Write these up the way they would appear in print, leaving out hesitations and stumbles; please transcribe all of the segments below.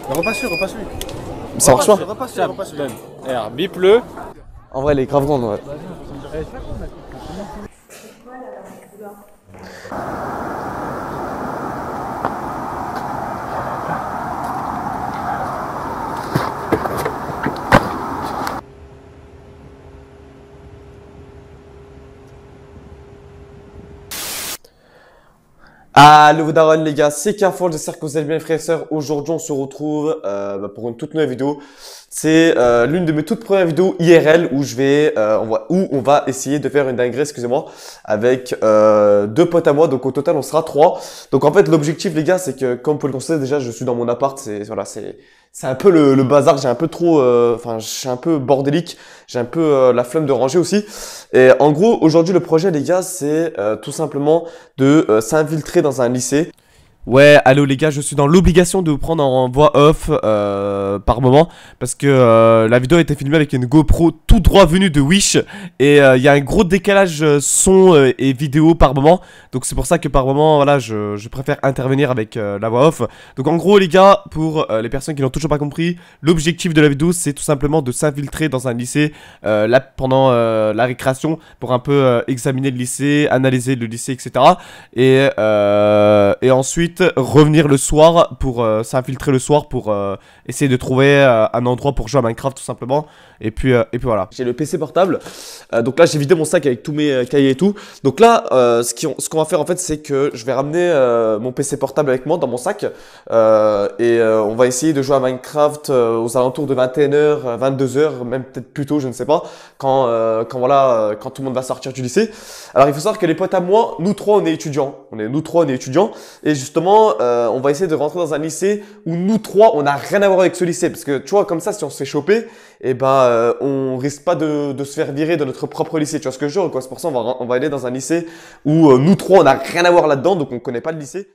Repasse-le. Ça marche pas? Repasse-le. R, bip-le. En vrai, elle est grave grande, ouais. Allo Daron les gars, c'est Carrefour, j'espère que vous allez bien frères et sœurs. Aujourd'hui on se retrouve pour une toute nouvelle vidéo. C'est l'une de mes toutes premières vidéos IRL où on va essayer de faire une dinguerie, excusez-moi, avec deux potes à moi. Donc au total on sera 3. Donc en fait l'objectif les gars, c'est que comme vous pouvez le constater déjà, je suis dans mon appart, c'est un peu le bazar, j'ai un peu trop, je suis un peu bordélique, j'ai un peu la flemme de ranger aussi. Et en gros, aujourd'hui, le projet, les gars, c'est tout simplement de s'infiltrer dans un lycée. Ouais, allô les gars, je suis dans l'obligation de vous prendre en voix off par moment parce que la vidéo a été filmée avec une GoPro tout droit venue de Wish et il y a un gros décalage son et vidéo par moment, donc c'est pour ça que par moment, voilà, je préfère intervenir avec la voix off. Donc en gros les gars, pour les personnes qui n'ont toujours pas compris, l'objectif de la vidéo c'est tout simplement de s'infiltrer dans un lycée là, pendant la récréation pour un peu examiner le lycée, analyser le lycée, etc. Et ensuite revenir le soir pour s'infiltrer le soir pour essayer de trouver un endroit pour jouer à Minecraft tout simplement. Et puis voilà. J'ai le PC portable. Donc là j'ai vidé mon sac avec tous mes cahiers et tout. Donc là ce qu'on va faire en fait c'est que je vais ramener mon PC portable avec moi dans mon sac. On va essayer de jouer à Minecraft aux alentours de 21h, 22h, même peut-être plus tôt, je ne sais pas. Quand tout le monde va sortir du lycée. Alors il faut savoir que les potes à moi, nous trois on est étudiants. Et justement on va essayer de rentrer dans un lycée où nous trois on n'a rien à voir avec ce lycée. Parce que tu vois comme ça si on se fait choper, et on risque pas de se faire virer de notre propre lycée. Tu vois ce que je veux dire quoi. C'est pour ça on va aller dans un lycée où nous trois on n'a rien à voir là-dedans. Donc on connaît pas le lycée.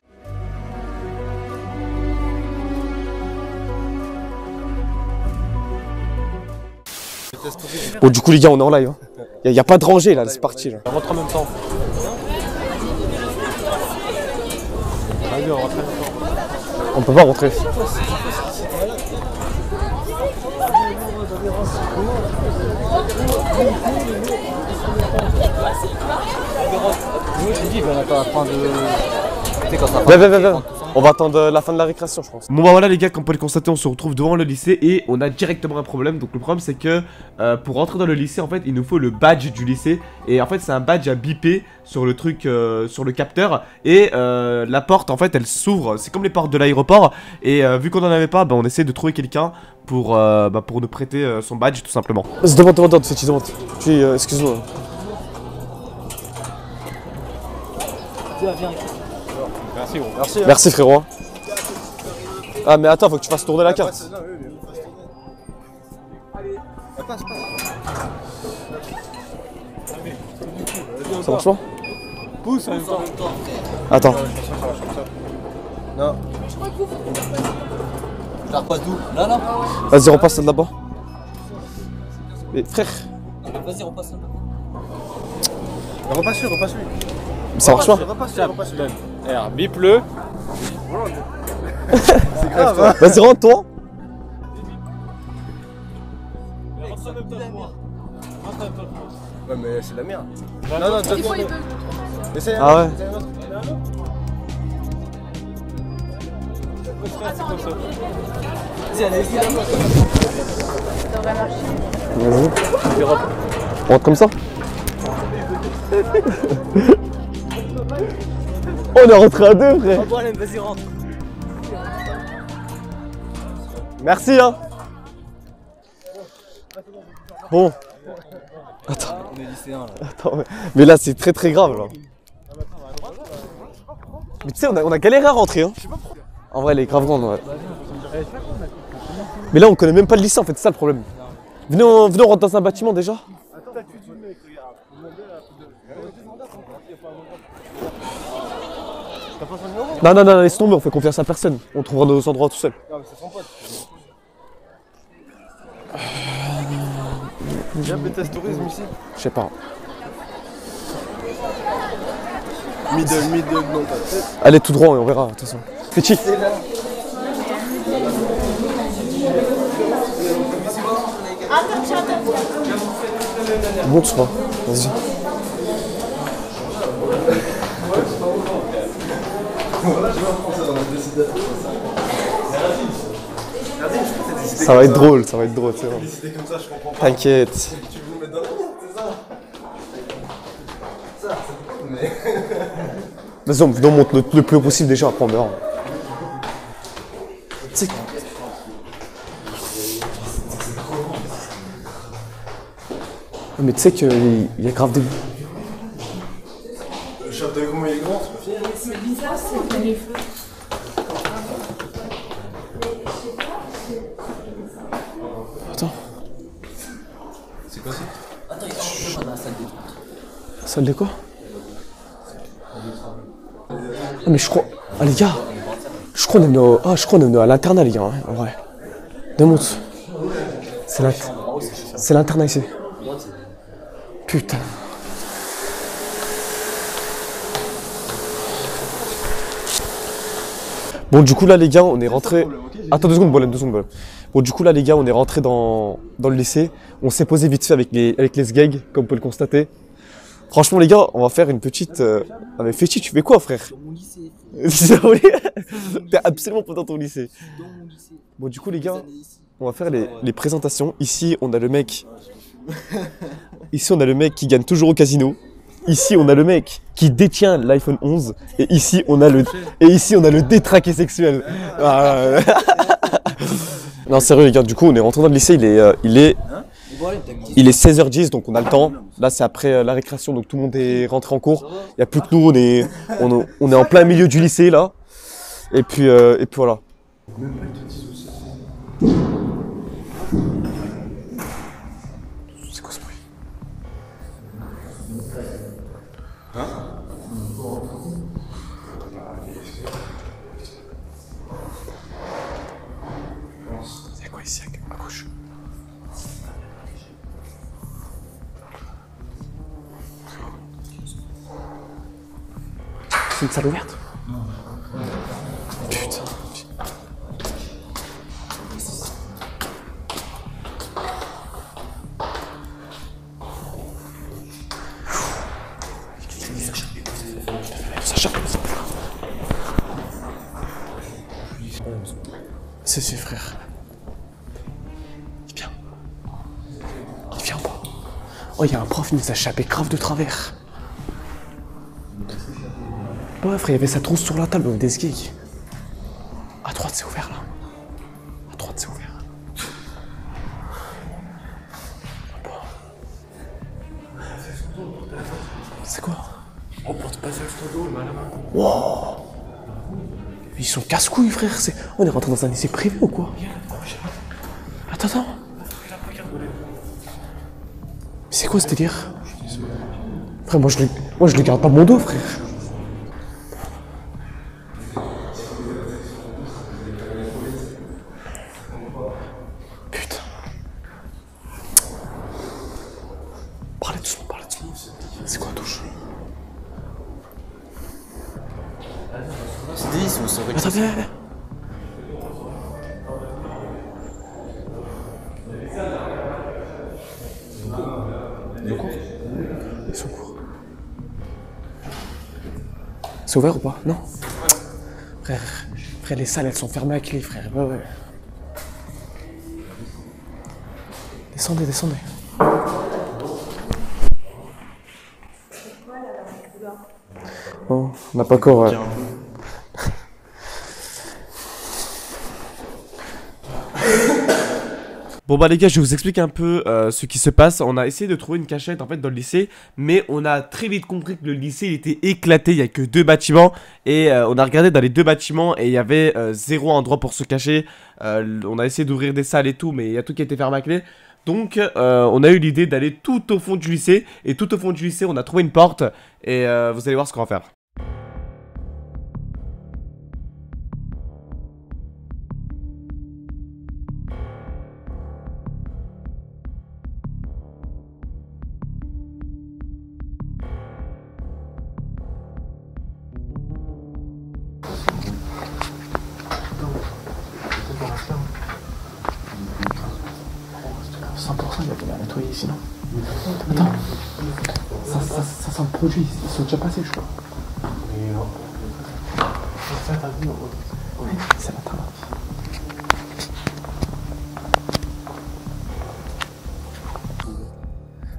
Bon du coup les gars on est en live hein. Y a pas de rangée là, c'est parti là. On rentre en même temps. Allez, on rentre en même temps. On peut pas rentrer. Viens. On va attendre la fin de la récréation je pense. Bon bah voilà les gars, comme vous pouvez le constater on se retrouve devant le lycée et on a directement un problème. Donc le problème c'est que pour rentrer dans le lycée en fait il nous faut le badge du lycée. Et en fait c'est un badge à biper sur le truc, sur le capteur. Et la porte en fait elle s'ouvre, c'est comme les portes de l'aéroport. Et vu qu'on en avait pas, on essaie de trouver quelqu'un pour nous prêter son badge tout simplement. Vas-y demande, excuse-moi. Viens. Merci gros. Merci frérot. Ah mais attends, faut que tu fasses tourner la carte. Passe. Ça marche pas? Pousse en même temps. Attends. Non. Je la repasse d'où? Là. Vas-y repasse celle là-bas. Mais frère. Vas-y repasse là. Repasse-lui. Ça marche pas? Repasse-le. R, bip-le. C'est grave hein. Vas-y rentre toi. Ouais mais c'est la merde. Non, toi. Essaye. Ah ouais. Vas-y. Ça devrait marcher. Vas-y. On rentre comme ça. On est rentré à deux frère. Bon allez, vas-y rentre. Merci hein. Bon. Attends. On est lycéens là. Attends, mais là c'est très grave là. Mais tu sais on a galéré à rentrer hein. En vrai elle est grave grande ouais. Mais là on connaît même pas le lycée en fait, c'est ça le problème. Venez on rentre dans un bâtiment déjà. Non, laisse tomber, on fait confiance à personne. On trouvera nos endroits tout seul. Viens BTS Tourisme ici. Je sais pas. Middle, non, allez tout droit et on verra de toute façon. Petit. Montre-moi, vas-y. Ça va être drôle, c'est bon. T'inquiète. Vas-y, on monte le plus haut possible déjà, après on verra. Tu sais- Mais tu sais qu'il y a grave des... Le chef de comment il est grand, c'est pas fini. Attends. C'est quoi ça? Attends, il est dans la salle des trucs. Salle de quoi? Ah mais je crois... Ah les gars, je crois qu'on est venu, à l'internat les gars, hein, en vrai. Démonte. C'est l'internat ici. Putain. Bon du coup là les gars, on est rentré... Attends 2 secondes, Bolem, 2 secondes. Bon du coup là les gars, on est rentré dans le lycée. On s'est posé vite fait avec les sgegs, comme on peut le constater. Franchement les gars, on va faire une petite... Ah mais Féchi, tu fais quoi frère? Dans mon lycée. T'es absolument pas dans ton lycée. Dans mon lycée. Bon du coup les gars, on va faire les présentations. Ici on a le mec... Ici on a le mec qui gagne toujours au casino. Ici on a le mec qui détient l'iPhone 11. Et ici on a le détraqué sexuel. Ah. Non sérieux les gars, du coup on est rentré dans le lycée, il est 16h10 donc on a le temps. Là c'est après la récréation donc tout le monde est rentré en cours. Il n'y a plus que nous, on est en plein milieu du lycée là. Et puis voilà. C'est quoi ce bruit? C'est quoi ici à gauche? C'est une salle ouverte? Putain. C'est frère. Il vient. Il vient pas. Oh, il y a un prof, il nous a échappé grave de travers. Ouais, frère, il y avait sa trousse sur la table, des gigs. À droite, c'est ouvert là. À droite, c'est ouvert. C'est quoi? On porte pas ça sur le dos, madame. Wow. Ils sont casse-couilles, frère. On est rentré dans un lycée privé ou quoi? Attends. Mais c'est quoi ce délire? Frère, moi je le garde pas mon dos, frère. Putain. Parlez doucement. C'est quoi la touche? C'est 10 ou c'est vrai. Attends, viens. Ils sont courts. C'est ouvert ou pas? Non. Frère, les salles elles sont fermées à clé, frère. Ouais. Descendez. Bon, on n'a pas encore... Bon bah les gars, je vais vous expliquer un peu ce qui se passe. On a essayé de trouver une cachette en fait dans le lycée, mais on a très vite compris que le lycée il était éclaté, il n'y a que 2 bâtiments. Et on a regardé dans les 2 bâtiments et il y avait 0 endroit pour se cacher. On a essayé d'ouvrir des salles et tout, mais il y a tout qui était fermé à clé. Donc on a eu l'idée d'aller tout au fond du lycée. Et tout au fond du lycée on a trouvé une porte. Et vous allez voir ce qu'on va faire. 100% il va falloir nettoyer sinon. Attends, ça sent le produit, ils sont déjà passés je crois. Mais non. Ça t'as vu, oui, c'est matin.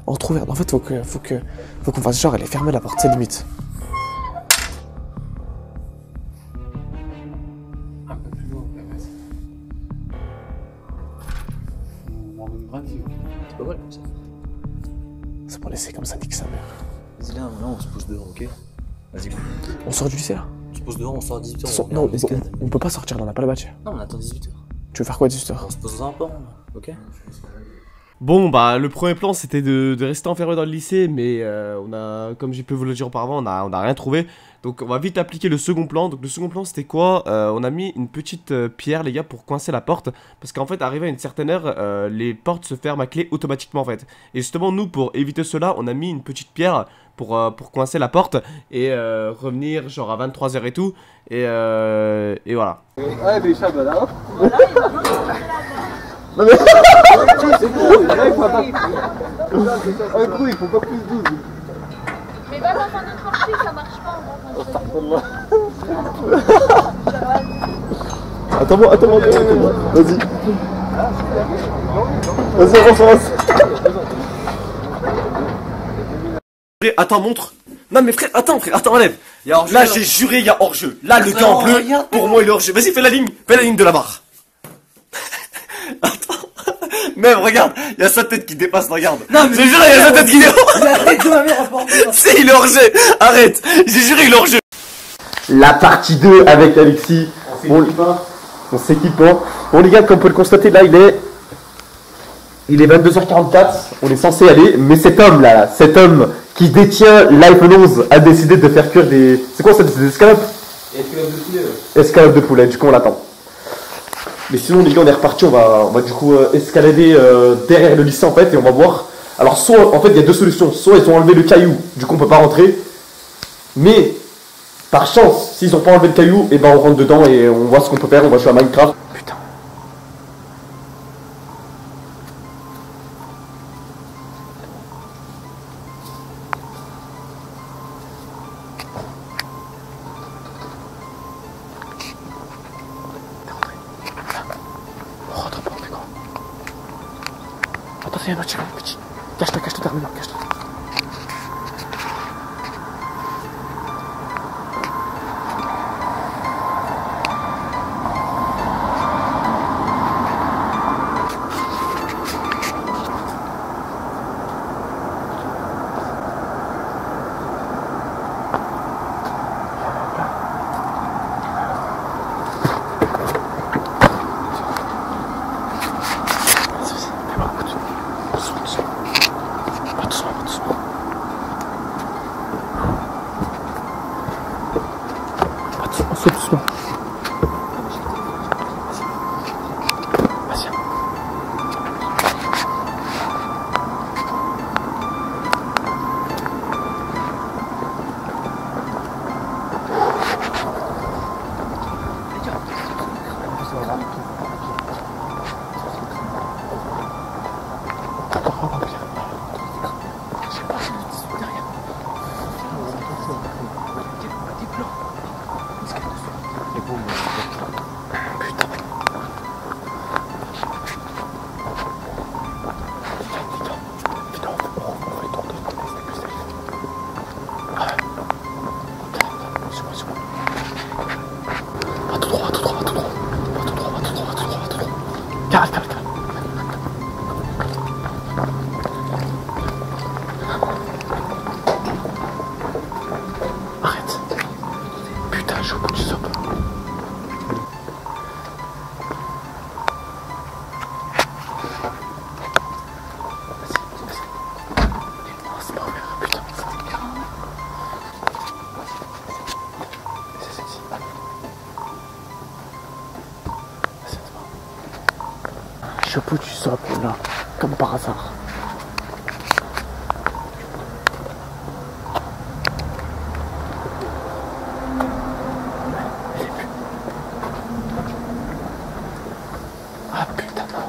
Entrouverte, en fait faut qu'on fasse genre elle est fermée la porte, c'est limite. Un peu plus loin, vas-y. On va me grandir. C'est pas mal comme ça. C'est pour laisser comme ça, nique sa mère. Vas-y là, on se pose dehors, ok? Vas-y, go. On sort du lycée là? On se pose dehors, on sort à 18h. Non, on peut pas sortir, on n'a pas le badge. Non, on attend 18h. Tu veux faire quoi à 18h? On se pose dans un pan, ok? Bon, bah, le premier plan, c'était de rester enfermé dans le lycée, mais on a, comme j'ai pu vous le dire auparavant, on a rien trouvé. Donc, on va vite appliquer le second plan. Donc, le second plan, c'était quoi? On a mis une petite pierre, les gars, pour coincer la porte. Parce qu'en fait, arrivé à une certaine heure, les portes se ferment à clé automatiquement, en fait. Et justement, nous, pour éviter cela, on a mis une petite pierre pour coincer la porte et revenir, genre, à 23h et tout. Et voilà. Ah, des chats, là. Mais va dans un autre marché, ça marche pas. Attends-moi, vas-y. Vas-y, avance. Attends, montre. Non mais frère, attends, enlève. Là, j'ai juré, il y a hors-jeu. Là, le gars en bleu, pour moi, il est hors-jeu. Vas-y, fais la ligne de la barre. Attends. Même, regarde, il y a sa tête qui dépasse, regarde. Non, mais j'ai juré, il y a sa tête qui dépasse. La tête de ma mère, si, il est hors-jeu. Arrête. J'ai juré, il est hors-jeu. La partie 2 avec Alexis. On s'équipe pas. Bon, les gars, comme on peut le constater, là, il est 22h44. On est censé aller, mais cet homme qui détient l'iPhone 11 a décidé de faire cuire des... C'est quoi ça, des escalopes? Escalope de poulet. Escalopes de poulet, du coup, on l'attend. Mais sinon, les gars, on est reparti. On va du coup escalader derrière le lycée, en fait, et on va voir. Alors, soit, en fait, il y a deux solutions. Soit ils ont enlevé le caillou, du coup, on peut pas rentrer. Mais, par chance, s'ils ont pas enlevé le caillou, et ben on rentre dedans et on voit ce qu'on peut faire. On va jouer à Minecraft. Putain. Rentre pas, on fait quoi? Attends, il y a un autre petit. Cache-toi, termine, cache-toi. Saute doucement. Vas-y. Calme. Arrête. Putain, je suis au bout du sop. C'est pas ouvert, putain. Je suis au bout du sop, là. Comme par hasard. Ah putain non.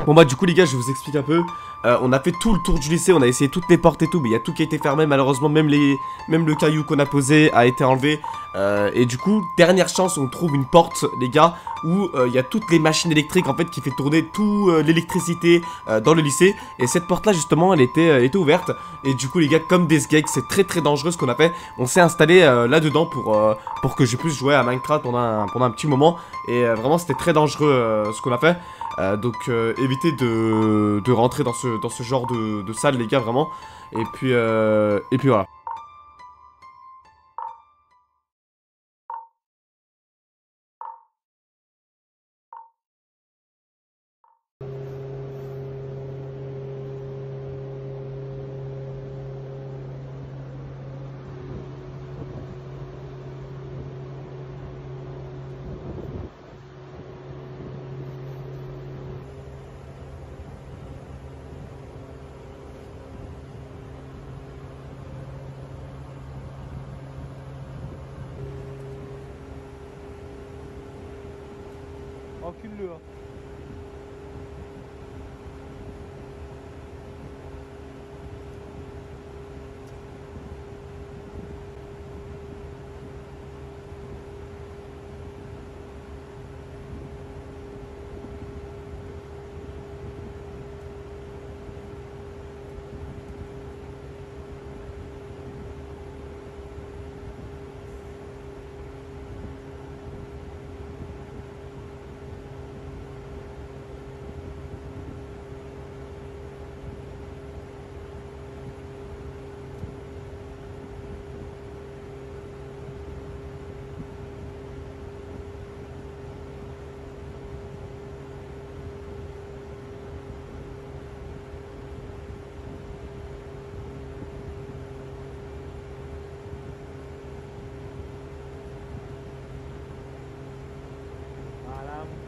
Bon bah du coup les gars je vous explique un peu. On a fait tout le tour du lycée, on a essayé toutes les portes et tout, mais il y a tout qui a été fermé. Malheureusement même le caillou qu'on a posé a été enlevé. Et du coup dernière chance, on trouve une porte les gars où il y a toutes les machines électriques en fait qui fait tourner toute l'électricité dans le lycée. Et cette porte là justement elle était ouverte. Et du coup les gars comme des sgeeks c'est très dangereux ce qu'on a fait. On s'est installé là-dedans pour que je puisse jouer à Minecraft pendant un petit moment. Et vraiment c'était très dangereux ce qu'on a fait. Donc évitez de rentrer dans ce genre de salle les gars vraiment. Et puis voilà. Encule-le.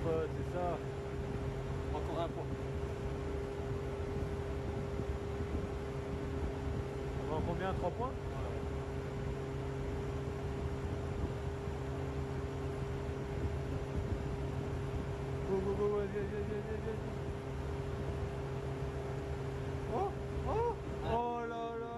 C'est ça. Encore un point. On va en combien? 3 points? Go, vas-y. Oh là là,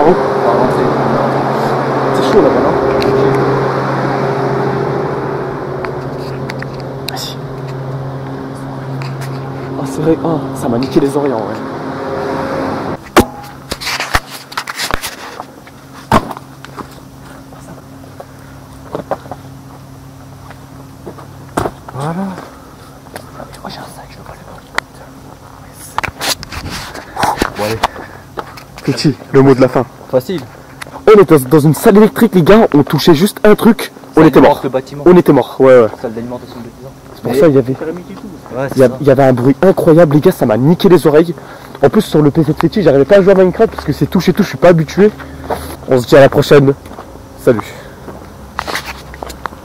hop. C'est chaud là-bas, non? Vas-y. Oh, c'est vrai, oh, ça m'a niqué les oreilles en vrai. Voilà. Oh, j'ai un sac, je veux pas le bon, allez. Petit, le mot de la fin. Facile. On était dans une salle électrique, les gars, on touchait juste un truc, on était mort. Le bâtiment. On était mort, ouais. Salle d'alimentation de bâtiment. C'est pour ça, il y avait. Ouais, Il y avait un bruit incroyable, les gars, ça m'a niqué les oreilles. En plus, sur le PC de Féti, j'arrivais pas à jouer à Minecraft parce que c'est touche et tout, je suis pas habitué. On se dit à la prochaine. Salut.